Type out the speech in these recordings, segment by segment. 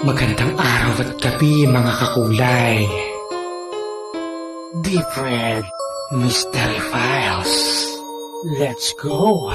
Magandang araw at gabi mga kakulay. Deep Red Mystery Files. Let's go!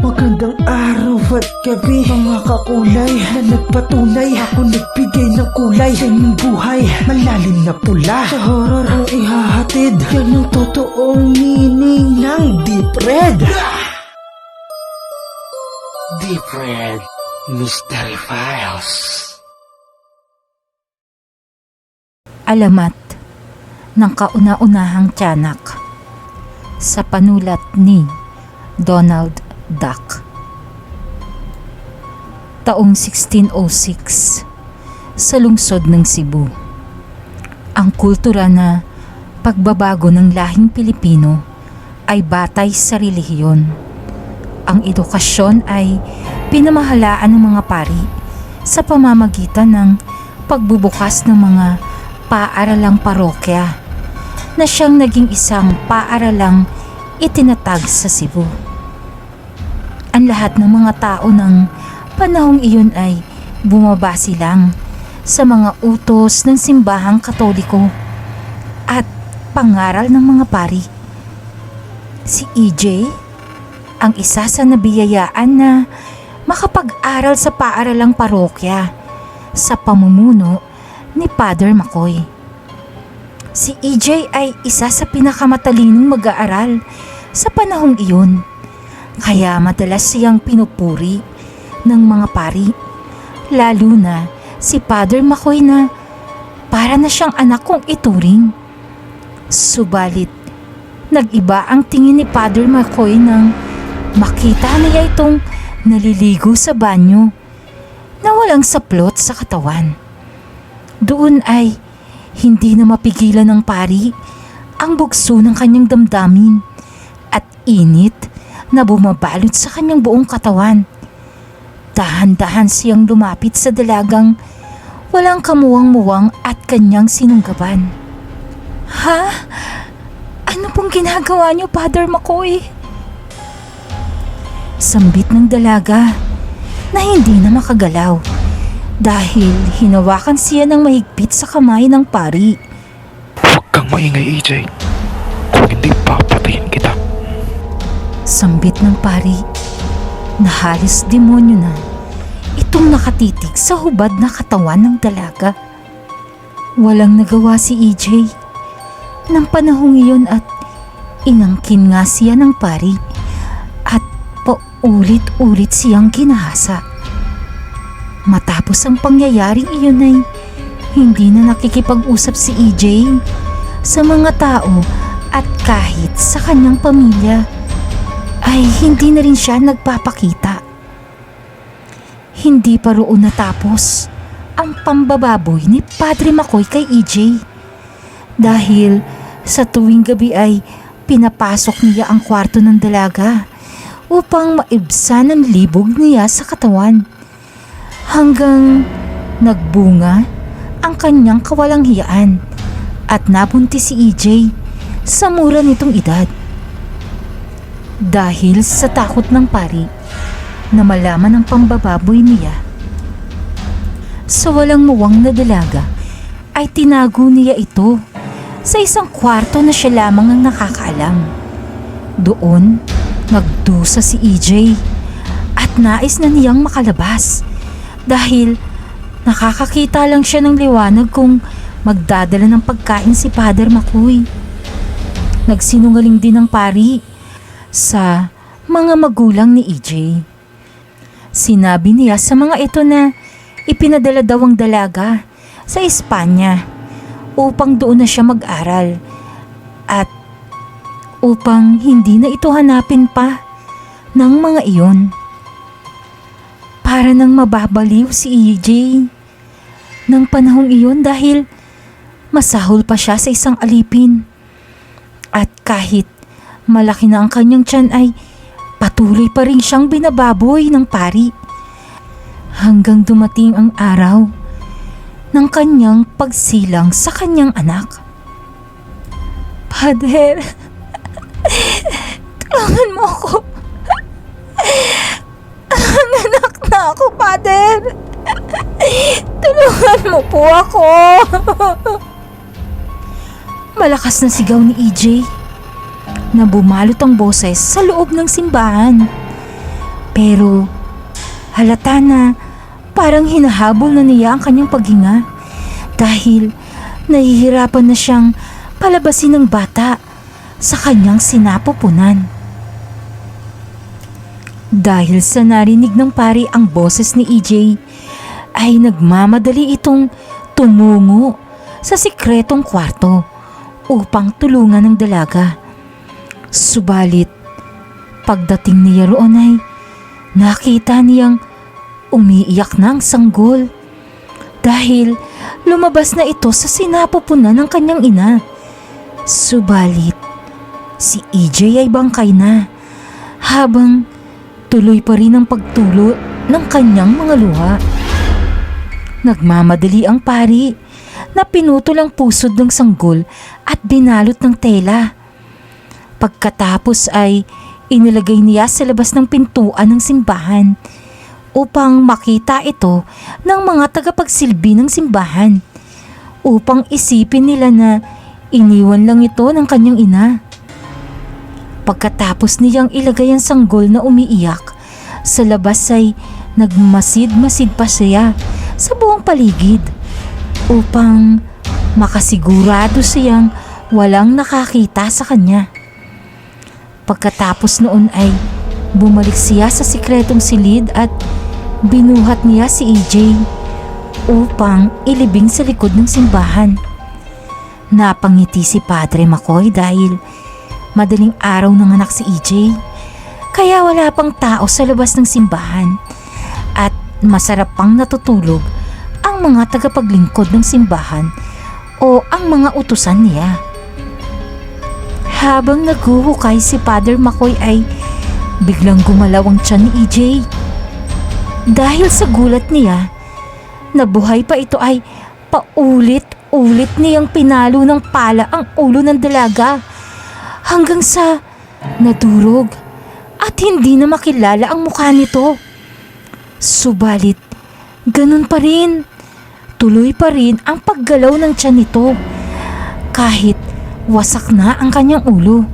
Magandang araw at gabi mga kakulay na nagpatunay. Ako nagbigay ng kulay sa inyong buhay. Malalim na pula sa horror ang ihahatid. Yan ang totoong meaning ng Deep Red. Deep Red Mystery Files. Alamat ng kauna-unahang tiyanak sa panulat ni Donald Duck. Taong 1606 sa lungsod ng Cebu. Ang kultura na pagbabago ng lahing Pilipino ay batay sa relihiyon. Ang edukasyon ay pinamahalaan ng mga pari sa pamamagitan ng pagbubukas ng mga paaralang parokya na siyang naging isang paaralang itinatag sa Cebu. Ang lahat ng mga tao ng panahong iyon ay bumabase lang sa mga utos ng simbahang Katoliko at pangaral ng mga pari. Si EJ, ang isa sa nabiyayaan na makapag-aral sa paaralang parokya sa pamumuno ni Father McCoy. Si EJ ay isa sa pinakamatalinong mag-aaral sa panahong iyon, kaya madalas siyang pinupuri ng mga pari, lalo na si Father McCoy na para na siyang anak kong ituring. Subalit, nag-iba ang tingin ni Father McCoy nang makita niya itong naliligo sa banyo na walang saplot sa katawan. Doon ay hindi na mapigilan ng pari ang bugso ng kanyang damdamin at init na bumabalot sa kanyang buong katawan. Dahan-dahan siyang lumapit sa dalagang walang kamuwang-muwang at kanyang sinunggaban. Ha? Ano pong ginagawa niyo, Father McCoy? Sambit ng dalaga na hindi na makagalaw dahil hinawakan siya ng mahigpit sa kamay ng pari. Huwag kang maingay, EJ. Kung hindi, papatayin kita. Sambit ng pari na halos demonyo na itong nakatitig sa hubad na katawan ng dalaga. Walang nagawa si EJ ng panahong iyon at inangkin nga siya ng pari at paulit-ulit siyang ginahasa. Matapos ang pangyayaring iyon ay hindi na nakikipag-usap si EJ sa mga tao at kahit sa kanyang pamilya ay hindi na rin siya nagpapakita. Hindi pa roon natapos ang pambababoy ni Padre McCoy kay EJ dahil sa tuwing gabi ay pinapasok niya ang kwarto ng dalaga upang maibsan ang libog niya sa katawan. Hanggang nagbunga ang kanyang kawalanghiyaan at nabuntis si EJ sa mura nitong edad. Dahil sa takot ng pari na malaman ang pambababoy niya, sa walang muwang na dalaga ay tinago niya ito sa isang kwarto na siya lamang ang nakakaalam. Doon, nagdusa si EJ at nais na niyang makalabas dahil nakakakita lang siya ng liwanag kung magdadala ng pagkain si Father McCoy. Nagsinungaling din ang pari sa mga magulang ni EJ. Sinabi niya sa mga ito na ipinadala daw ang dalaga sa Espanya upang doon na siya mag-aral at upang hindi na ito hanapin pa ng mga iyon. Para nang mababaliw si EJ ng panahong iyon dahil masahol pa siya sa isang alipin. At kahit malaki na ang kanyang tiyan ay patuloy pa rin siyang binababoy ng pari hanggang dumating ang araw ng kanyang pagsilang sa kanyang anak. Pader, tulungan mo ako. Nanganak na ako, Pader. Tulungan mo po ako. Malakas na sigaw ni EJ na bumalot ang boses sa loob ng simbahan. Pero halata na parang hinahabol na niya ang kanyang paghinga dahil nahihirapan na siyang palabasin ng bata sa kanyang sinapupunan. Dahil sa narinig ng pari ang boses ni EJ, ay nagmamadali itong tumungo sa sikretong kwarto upang tulungan ng dalaga. Subalit, pagdating niya roon ay nakita niyang umiiyak na ang sanggol dahil lumabas na ito sa sinapupunan ng kanyang ina. Subalit, si EJ ay bangkay na habang tuloy pa rin ang pagtulo ng kanyang mga luha. Nagmamadali ang pari na pinutol ang pusod ng sanggol at binalot ng tela. Pagkatapos ay inilagay niya sa labas ng pintuan ng simbahan upang makita ito ng mga tagapagsilbi ng simbahan, upang isipin nila na iniwan lang ito ng kanyang ina. Pagkatapos niyang ilagay ang sanggol na umiiyak, sa labas ay nagmasid-masid pa siya sa buong paligid upang makasigurado siyang walang nakakita sa kanya. Pagkatapos noon ay bumalik siya sa sikretong silid at binuhat niya si EJ upang ilibing sa likod ng simbahan. Napangiti si Padre Makoy dahil madaling araw ng anak si EJ, kaya wala pang tao sa labas ng simbahan at masarap pang natutulog ang mga tagapaglingkod ng simbahan o ang mga utusan niya. Habang naghuhukay si Father Makoy ay biglang gumalaw ang tiyan ni EJ. Dahil sa gulat niya, nabuhay pa ito ay paulit-ulit niyang pinalo ng pala ang ulo ng dalaga hanggang sa nadurog at hindi na makilala ang mukha nito. Subalit, ganun pa rin. Tuloy pa rin ang paggalaw ng tiyan nito kahit wasak na ang kanyang ulo.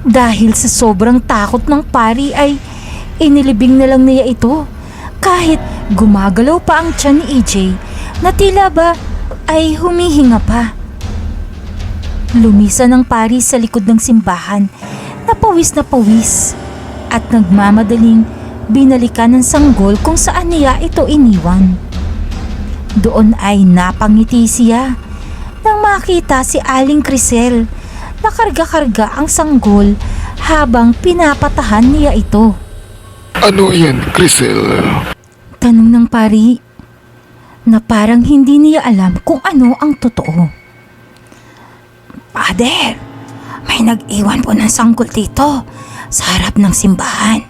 Dahil sa sobrang takot ng pari ay inilibing na lang niya ito kahit gumagalaw pa ang tiyan ni EJ na tila ba ay humihinga pa. Lumisan ang pari sa likod ng simbahan na pawis at nagmamadaling binalikan ng sanggol kung saan niya ito iniwan. Doon ay napangiti siya nang makita si Aling Crisel na karga-karga ang sanggol habang pinapatahan niya ito. Ano yan, Crisel? Tanong ng pari na parang hindi niya alam kung ano ang totoo. Father, may nag-iwan po ng sanggol dito sa harap ng simbahan.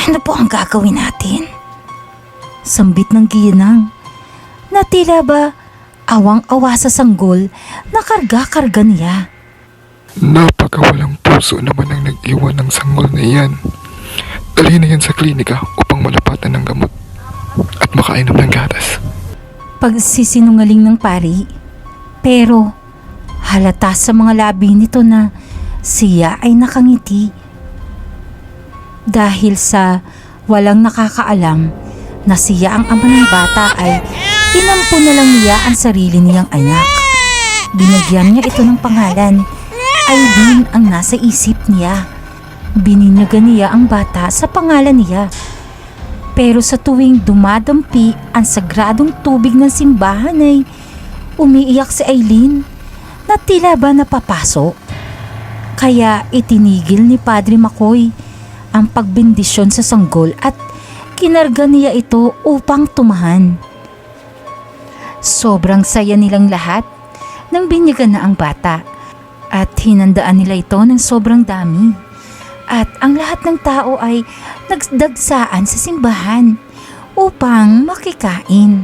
Ano po ang gagawin natin? Sambit ng ginang na tila ba awang-awa sa sanggol na karga-karga niya. Napakawalang puso naman ang nag-iwan ng sanggol na iyan. Dalhin na yan sa klinika upang malapatan ng gamot at makainom ng gatas. Pagsisinungaling ng pari, pero halata sa mga labi nito na siya ay nakangiti. Dahil sa walang nakakaalam na siya ang ama ng bata ay inampo na lang niya ang sarili niyang anak. Binigyan niya ito ng pangalan. Aileen ang nasa isip niya. Bininyagan niya ang bata sa pangalan niya. Pero sa tuwing dumadampi ang sagradong tubig ng simbahan ay umiiyak si Aileen na tila ba napapaso. Kaya itinigil ni Padre Makoy ang pagbendisyon sa sanggol at kinarga niya ito upang tumahan. Sobrang saya nilang lahat nang binyagan na ang bata at hinandaan nila ito ng sobrang dami. At ang lahat ng tao ay nagdagsaan sa simbahan upang makikain.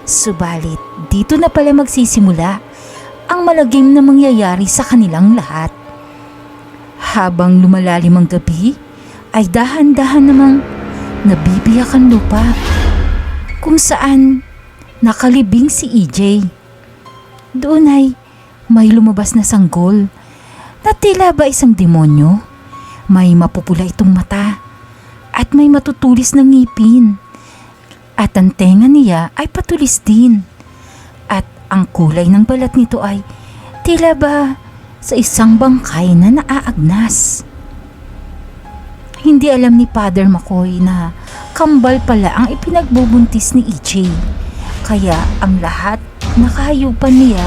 Subalit dito na pala magsisimula ang malagim na mangyayari sa kanilang lahat. Habang lumalalim ang gabi, ay dahan-dahan namang nabibiyak ang lupa kung saan nakalibing si EJ. Doon ay may lumabas na sanggol na tila ba isang demonyo. May mapupula itong mata at may matutulis na ngipin. At ang tenga niya ay patulis din. At ang kulay ng balat nito ay tila ba sa isang bangkay na naaagnas. Hindi alam ni Father McCoy na kambal pala ang ipinagbubuntis ni EJ. Kaya ang lahat nakahayupan niya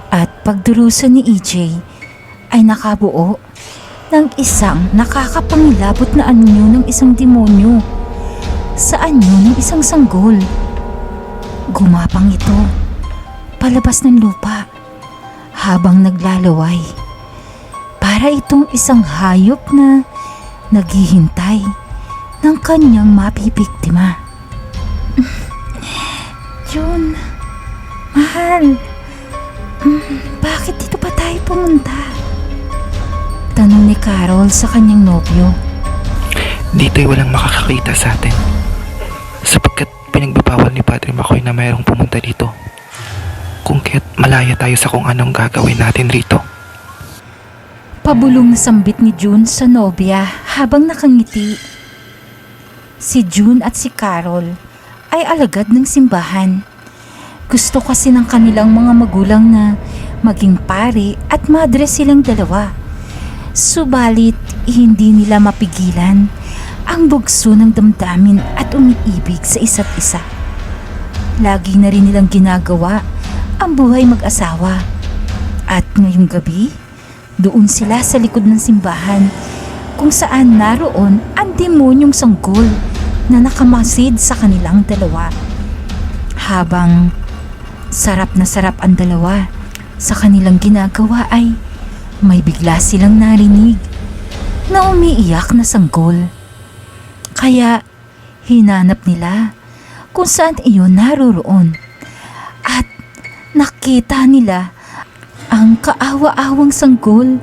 at pagdurusa ni EJ ay nakabuo ng isang nakakapangilabot na anyo ng isang demonyo sa anyo ng isang sanggol. Gumapang ito palabas ng lupa habang naglalaway. Para itong isang hayop na naghihintay ng kanyang mapipiktima. June, mahal, bakit dito pa tayo pumunta? Tanong ni Carol sa kanyang nobyo. Dito'y walang makakakita sa atin. Sapagkat pinagbabawal ni Padre McCoy na mayroong pumunta dito. Kung kaya't malaya tayo sa kung anong gagawin natin rito. Pabulong na sambit ni June sa nobya habang nakangiti. Si June at si Carol ay alagad ng simbahan. Gusto kasi ng kanilang mga magulang na maging pare at madre silang dalawa. Subalit hindi nila mapigilan ang bugso ng damdamin at umiibig sa isa't isa. Lagi na rin nilang ginagawa ang buhay mag-asawa. At ngayong gabi, doon sila sa likod ng simbahan kung saan naroon ang demonyong sanggol na nakamasid sa kanilang dalawa. Habang sarap na sarap ang dalawa sa kanilang ginagawa ay may bigla silang narinig na umiiyak na sanggol. Kaya hinanap nila kung saan iyon naroroon at nakita nila ang kaawa-awang sanggol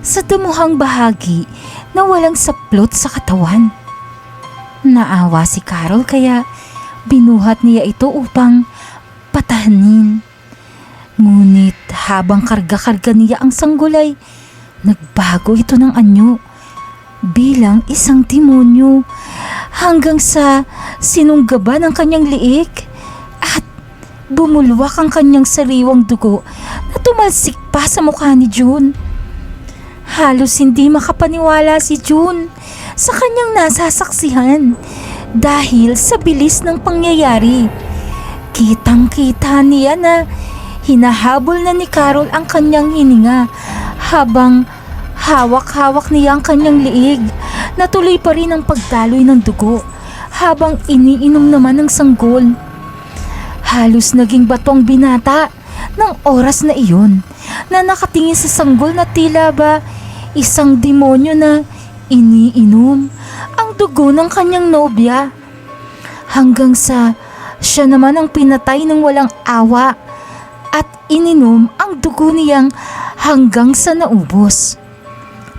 sa dumuhang bahagi na walang saplot sa katawan. Naawa si Carol kaya binuhat niya ito upang patahanin. Ngunit habang karga-karga niya ang sanggol ay nagbago ito ng anyo bilang isang demonyo hanggang sa sinunggaban ang kanyang liig at bumulwak ang kanyang sariwang dugo na tumalsik pa sa mukha ni June. Halos hindi makapaniwala si June sa kanyang nasasaksihan dahil sa bilis ng pangyayari. Kitang-kita niya na hinahabol na ni Carol ang kanyang hininga habang hawak-hawak niya ang kanyang liig na tuloy pa rin ang pagdaloy ng dugo habang iniinom naman ng sanggol. Halos naging bato ang binata ng oras na iyon na nakatingin sa sanggol na tila ba isang demonyo na iniinom ang dugo ng kanyang nobya. Hanggang sa siya naman ang pinatay ng walang awa at ininom ang dugo niyang hanggang sa naubos.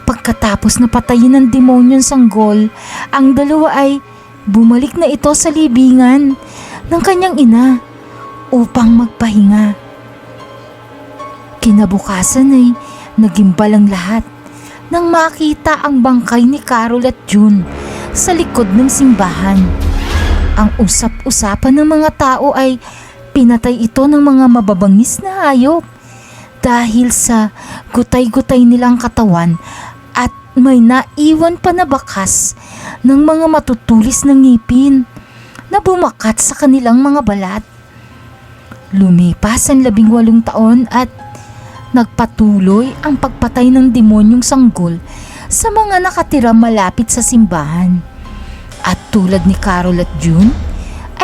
Pagkatapos na patayin ng demonyong sanggol, ang dalawa ay bumalik na ito sa libingan ng kanyang ina upang magpahinga. Kinabukasan ay naging balang lahat nang makita ang bangkay ni Carol at June sa likod ng simbahan. Ang usap-usapan ng mga tao ay pinatay ito ng mga mababangis na hayop dahil sa gutay-gutay nilang katawan at may naiwan pa na bakas ng mga matutulis na ngipin na bumakat sa kanilang mga balat. Lumipas ang 18 taon at nagpatuloy ang pagpatay ng demonyong sanggol sa mga nakatira malapit sa simbahan. At tulad ni Carol at June,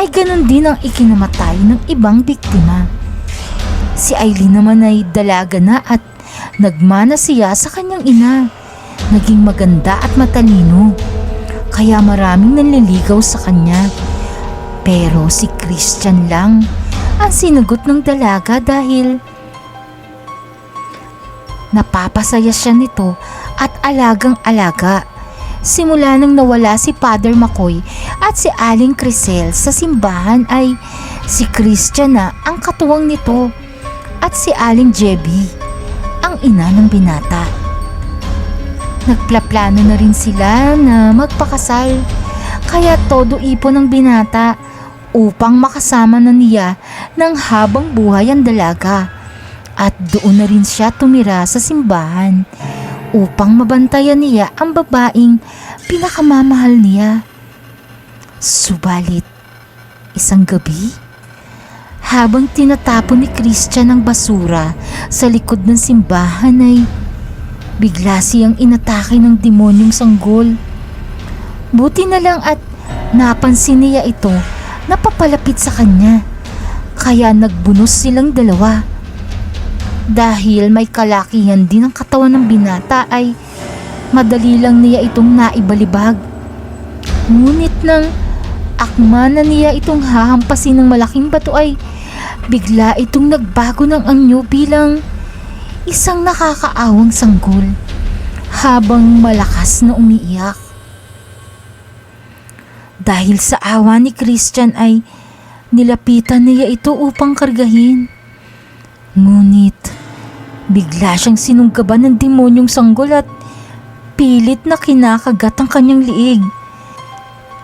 ay ganun din ang ikinamatay ng ibang biktima. Si Eileen naman ay dalaga na at nagmana siya sa kanyang ina. Naging maganda at matalino, kaya maraming nanliligaw sa kanya. Pero si Christian lang ang sinagot ng dalaga dahil napapasaya siya nito at alagang-alaga. Simula nang nawala si Father Makoy at si Aling Crisel sa simbahan ay si Christian na ang katuwang nito at si Aling Jebby ang ina ng binata. Nagplaplano na rin sila na magpakasal kaya todo ipon ng binata upang makasama na niya ng habang buhay ang dalaga at doon na rin siya tumira sa simbahan upang mabantayan niya ang babaeng pinakamamahal niya. Subalit, isang gabi, habang tinatapon ni Christian ang basura sa likod ng simbahan ay bigla siyang inatake ng demonyong sanggol. Buti na lang at napansin niya ito na papalapit sa kanya, kaya nagbunos silang dalawa. Dahil may kalakihan din ang katawan ng binata ay madali lang niya itong naibalibag. Ngunit nang akma na niya itong hahampasin ng malaking bato ay bigla itong nagbago ng anyo bilang isang nakakaawang sanggol habang malakas na umiiyak. Dahil sa awa ni Christian ay nilapitan niya ito upang kargahin. Ngunit bigla siyang sinunggaban ng demonyong sanggol at pilit na kinakagat ang kanyang liig.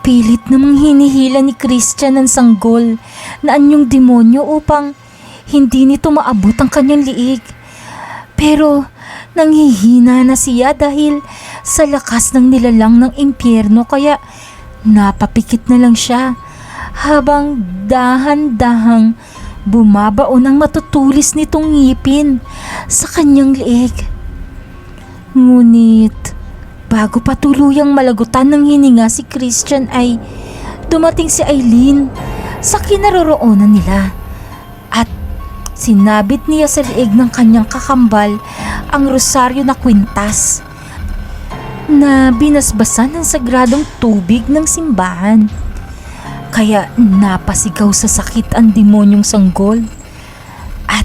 Pilit namang hinihila ni Christian ang sanggol na anyong demonyo upang hindi nito maabot ang kanyang liig. Pero nanghihina na siya dahil sa lakas ng nilalang ng impyerno kaya napapikit na lang siya habang dahan-dahang bumabaon ang matutulis nitong ngipin sa kanyang liig. Ngunit bago pa tuluyang malagutan ng hininga si Christian ay dumating si Aileen sa kinaroroonan nila at sinabit niya sa liig ng kanyang kakambal ang rosaryo na kwintas na binasbasan ng sagradong tubig ng simbahan. Kaya napasigaw sa sakit ang demonyong sanggol at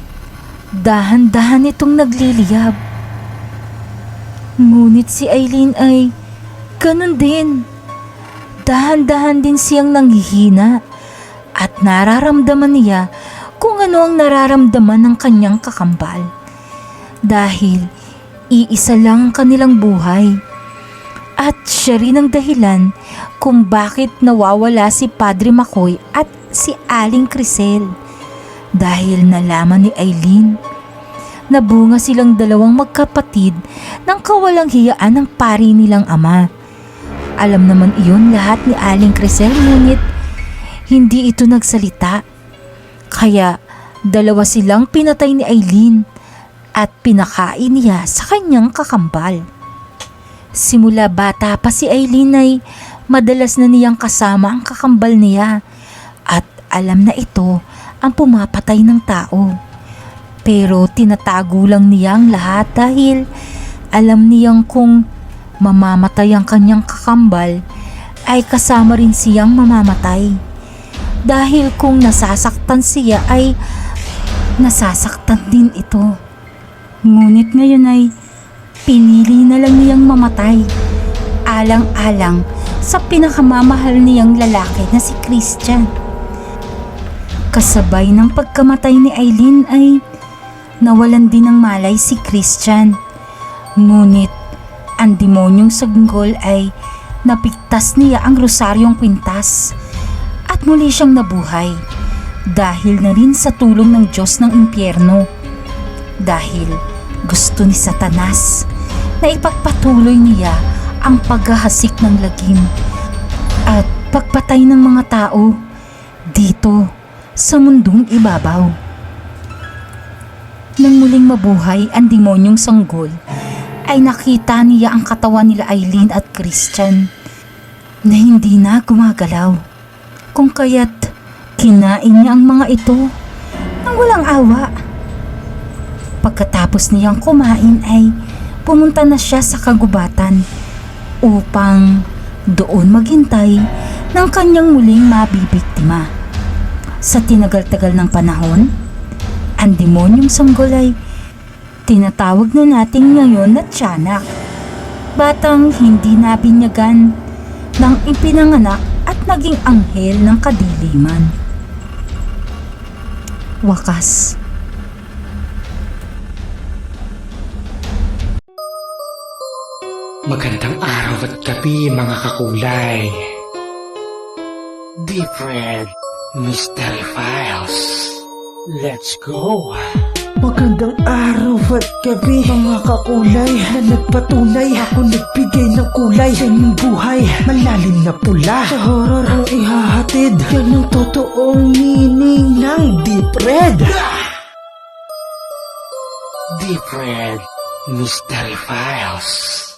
dahan-dahan itong nagliliyab. Ngunit si Aileen ay ganun din. Dahan-dahan din siyang nanghihina at nararamdaman niya kung ano ang nararamdaman ng kanyang kakambal. Dahil iisa lang ang kanilang buhay. At siya rin ang dahilan kung bakit nawawala si Padre Makoy at si Aling Crisel. Dahil nalaman ni Aileen na bunga silang dalawang magkapatid ng kawalang hiyaan ng pari nilang ama. Alam naman iyon lahat ni Aling Crisel ngunit hindi ito nagsalita. Kaya dalawa silang pinatay ni Aileen at pinakain niya sa kanyang kakambal. Simula bata pa si Aileen ay madalas na niyang kasama ang kakambal niya at alam na ito ang pumapatay ng tao. Pero tinatago lang niya ang lahat dahil alam niyang kung mamamatay ang kanyang kakambal ay kasama rin siyang mamamatay. Dahil kung nasasaktan siya ay nasasaktan din ito. Ngunit ngayon ay pinili na lang niyang mamatay, alang-alang sa pinakamamahal niyang lalaki na si Christian. Kasabay ng pagkamatay ni Aileen ay nawalan din ng malay si Christian. Ngunit ang demonyong sanggol ay napigtas niya ang rosaryong kwintas at muli siyang nabuhay dahil na rin sa tulong ng Diyos ng impyerno. Dahil gusto ni Satanas na ipagpatuloy niya ang paghahasik ng lagim at pagpatay ng mga tao dito sa mundong ibabaw. Nang muling mabuhay ang demonyong sanggol, ay nakita niya ang katawan nila Aileen at Christian na hindi na gumagalaw. Kung kaya't kinain niya ang mga ito nang walang awa. Pagkatapos niyang kumain ay pumunta na siya sa kagubatan upang doon maghintay ng kanyang muling mabibiktima. Sa tinagal-tagal ng panahon, ang demonyong sanggol ay tinatawag na natin ngayon na tiyanak batang hindi nabinyagan ng ipinanganak at naging anghel ng kadiliman. Wakas. Magandang araw at gabi mga kakulay. Different Mystery Files. Let's go! Magandang araw at gabi mga kakulay na nagpatunay. Ako nagbigay ng kulay sa inyong buhay. Malalim na pula sa horror ang ihahatid. Yan ang totoong meaning ng Deep Red. Different Mystery Files.